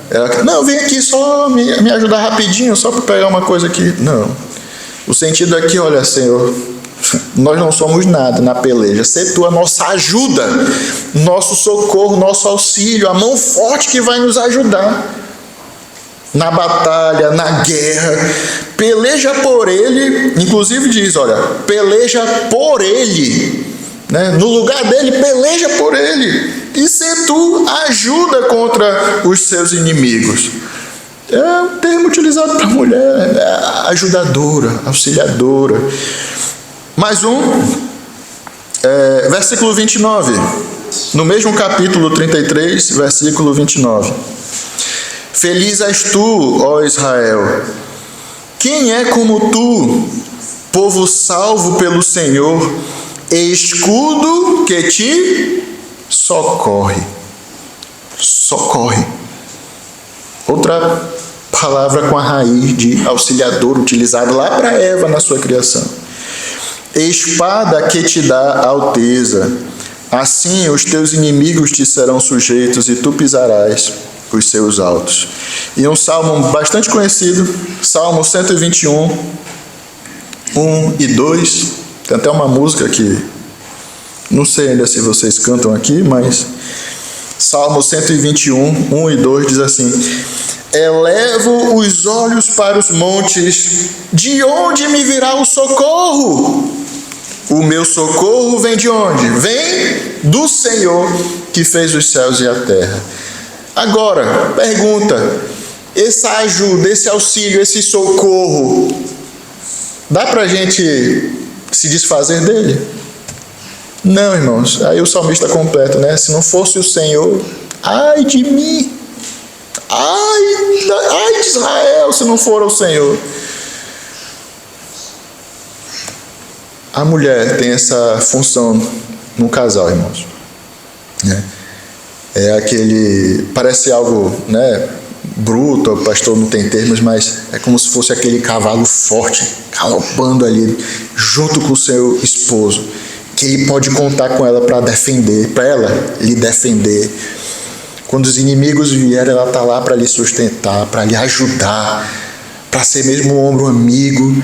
não, vem aqui só me ajudar rapidinho, só para pegar uma coisa aqui. Não. O sentido aqui, olha, Senhor, nós não somos nada na peleja. Sê tu a nossa ajuda, nosso socorro, nosso auxílio, a mão forte que vai nos ajudar na batalha, na guerra. Peleja por ele, inclusive diz, olha, peleja por ele, né? No lugar dele, peleja por ele. E se tu ajuda contra os seus inimigos. É um termo utilizado para mulher, ajudadora, auxiliadora. Mais um, versículo 29. No mesmo capítulo 33, versículo 29. Feliz és tu, ó Israel. Quem é como tu, povo salvo pelo Senhor, escudo que te socorre. Socorre. Outra palavra com a raiz de auxiliador utilizada lá para Eva na sua criação. Espada que te dá alteza. Assim os teus inimigos te serão sujeitos e tu pisarás os seus altos. E um salmo bastante conhecido, Salmo 121, 1 e 2. Tem até uma música que não sei ainda se vocês cantam aqui, mas Salmo 121, 1 e 2 diz assim: elevo os olhos para os montes, de onde me virá o socorro? O meu socorro vem de onde? Vem do Senhor que fez os céus e a terra. Agora, pergunta, essa ajuda, esse auxílio, esse socorro, dá para a gente se desfazer dele? Não, irmãos. Aí o salmista completa, né? Se não fosse o Senhor, ai de mim, ai de Israel, se não for o Senhor. A mulher tem essa função no casal, irmãos. É aquele, parece algo, né, bruto, o pastor não tem termos, mas é como se fosse aquele cavalo forte, galopando ali, junto com o seu esposo, que ele pode contar com ela para defender, para ela lhe defender. Quando os inimigos vierem, ela está lá para lhe sustentar, para lhe ajudar, para ser mesmo um ombro amigo,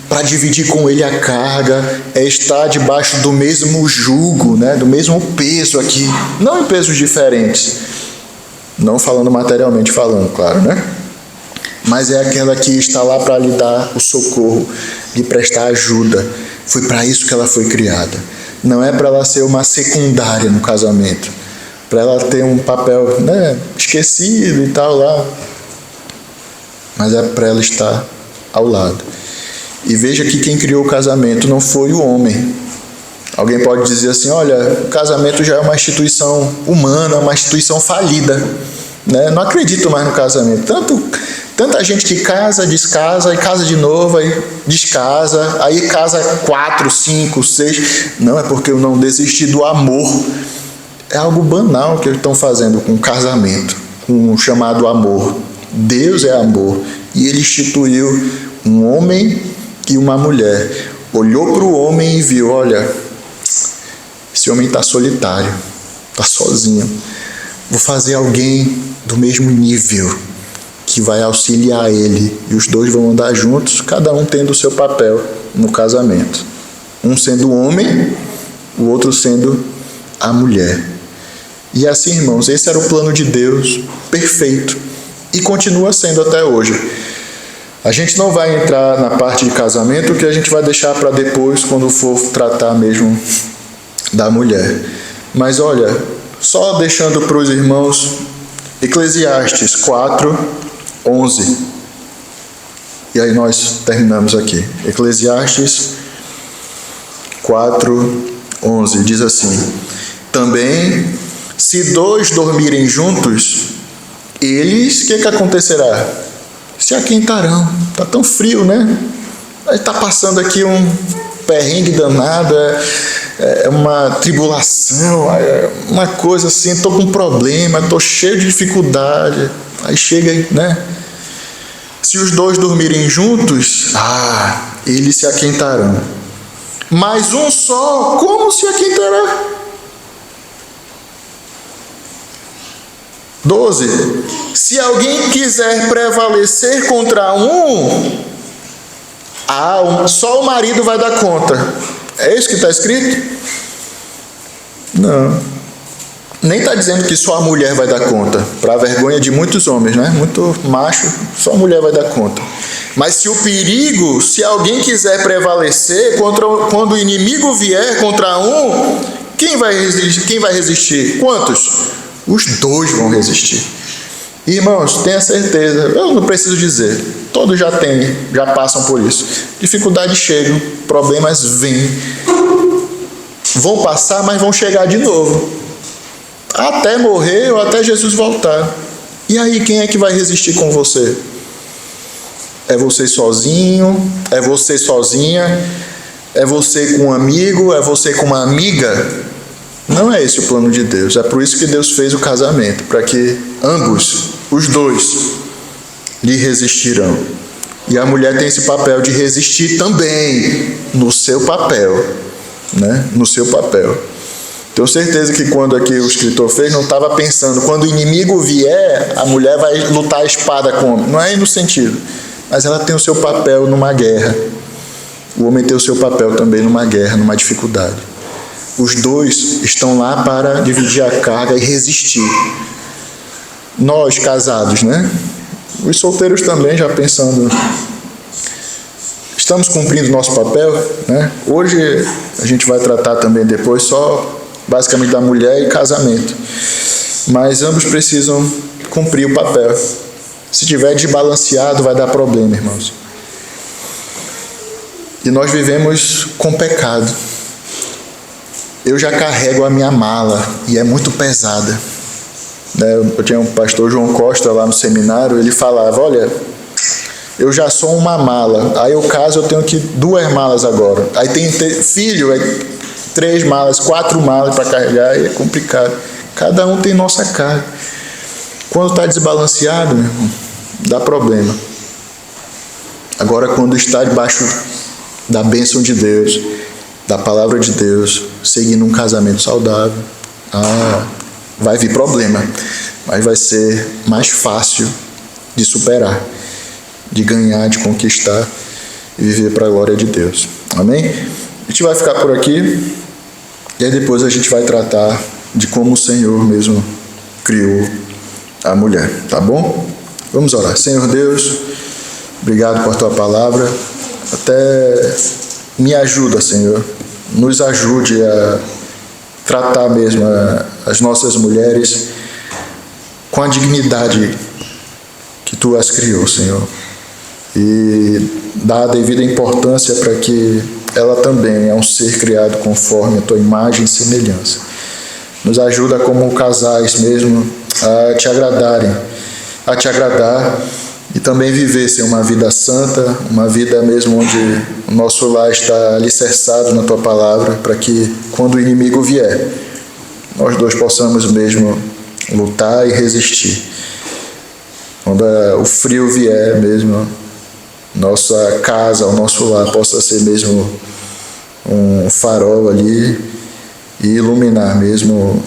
para dividir com ele a carga, é estar debaixo do mesmo jugo, né? Do mesmo peso aqui, não em pesos diferentes, não falando materialmente falando, claro, né? Mas é aquela que está lá para lhe dar o socorro, lhe prestar ajuda. Foi para isso que ela foi criada. Não é para ela ser uma secundária no casamento, para ela ter um papel, né, esquecido e tal lá, mas é para ela estar ao lado. E veja que quem criou o casamento não foi o homem. Alguém pode dizer assim, olha, o casamento já é uma instituição humana, uma instituição falida, né? Não acredito mais no casamento. Tanta gente que casa, descasa, e casa de novo, aí descasa, aí casa 4, 5, 6. Não, é porque eu não desisti do amor. É algo banal que eles estão fazendo com o casamento. um chamado amor. Deus é amor. E ele instituiu um homem e uma mulher. Olhou para o homem e viu, olha, esse homem está solitário, está sozinho. Vou fazer alguém do mesmo nível que vai auxiliar ele. E os dois vão andar juntos, cada um tendo o seu papel no casamento. Um sendo o homem, o outro sendo a mulher. E assim, irmãos, esse era o plano de Deus, perfeito. E continua sendo até hoje. A gente não vai entrar na parte de casamento, que a gente vai deixar para depois, quando for tratar mesmo da mulher. Mas olha, só deixando para os irmãos, Eclesiastes 4:11. E aí nós terminamos aqui. Eclesiastes 4:11 diz assim: também, se dois dormirem juntos, eles, o que acontecerá? Se aquentarão. Está tão frio, né? Está passando aqui um perrengue danado, é uma tribulação, é uma coisa assim, estou com problema, estou cheio de dificuldade. Aí chega, né? Se os dois dormirem juntos, eles se aquentarão. Mas um só, como se aquentará? 12. Se alguém quiser prevalecer contra um, só o marido vai dar conta. É isso que está escrito? Não. Nem está dizendo que só a mulher vai dar conta. Para a vergonha de muitos homens, né? Muito macho, só a mulher vai dar conta. Mas se alguém quiser prevalecer quando o inimigo vier contra um, quem vai resistir? Quantos? Os dois vão resistir. Irmãos, tenha certeza, eu não preciso dizer, todos já passam por isso. Dificuldades chegam, problemas vêm, vão passar, mas vão chegar de novo, até morrer ou até Jesus voltar. E aí, quem é que vai resistir com você? É você sozinho? É você sozinha? É você com um amigo? É você com uma amiga? Não é esse o plano de Deus. É por isso que Deus fez o casamento, para que ambos, os dois, lhe resistirão. E a mulher tem esse papel de resistir também, no seu papel, né? No seu papel. Tenho certeza que quando aqui o escritor fez, não estava pensando, quando o inimigo vier, a mulher vai lutar a espada com o homem. Não é no sentido. Mas ela tem o seu papel numa guerra. O homem tem o seu papel também numa guerra, numa dificuldade. Os dois estão lá para dividir a carga e resistir. Nós, casados, né? Os solteiros também, já pensando, estamos cumprindo nosso papel, né? Hoje a gente vai tratar também depois só basicamente da mulher e casamento. Mas ambos precisam cumprir o papel. Se tiver desbalanceado, vai dar problema, irmãos. E nós vivemos com pecado. Eu já carrego a minha mala e é muito pesada. Eu tinha um pastor João Costa lá no seminário, ele falava, olha, eu já sou uma mala, aí eu caso, eu tenho que 2 malas agora. Aí tem filho, 3 malas, 4 malas para carregar, aí é complicado. Cada um tem nossa carga. Quando está desbalanceado, meu irmão, dá problema. Agora, quando está debaixo da bênção de Deus, da palavra de Deus, seguindo um casamento saudável, vai vir problema, mas vai ser mais fácil de superar, de ganhar, de conquistar e viver para a glória de Deus. Amém? A gente vai ficar por aqui e aí depois a gente vai tratar de como o Senhor mesmo criou a mulher, tá bom? Vamos orar. Senhor Deus, obrigado por tua palavra. Até me ajuda, Senhor. Nos ajude a tratar mesmo as nossas mulheres com a dignidade que tu as criou, Senhor. E dá a devida importância para que ela também é um ser criado conforme a tua imagem e semelhança. Nos ajuda como casais mesmo a te agradar e também viver uma vida santa, uma vida mesmo onde o nosso lar está alicerçado na tua palavra, para que quando o inimigo vier, nós dois possamos mesmo lutar e resistir. quando o frio vier mesmo, nossa casa, o nosso lar possa ser mesmo um farol ali e iluminar mesmo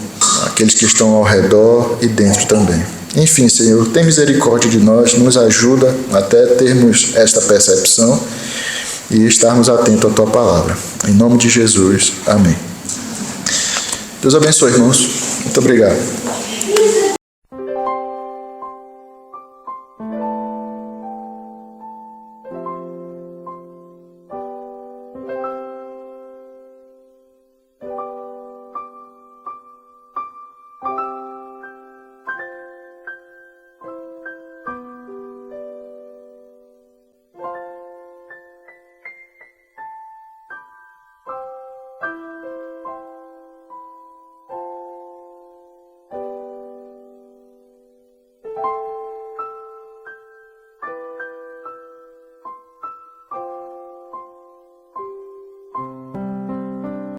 aqueles que estão ao redor e dentro também. Enfim, Senhor, tem misericórdia de nós, nos ajuda até termos esta percepção e estarmos atentos à Tua palavra. Em nome de Jesus, amém. Deus abençoe, irmãos. Muito obrigado.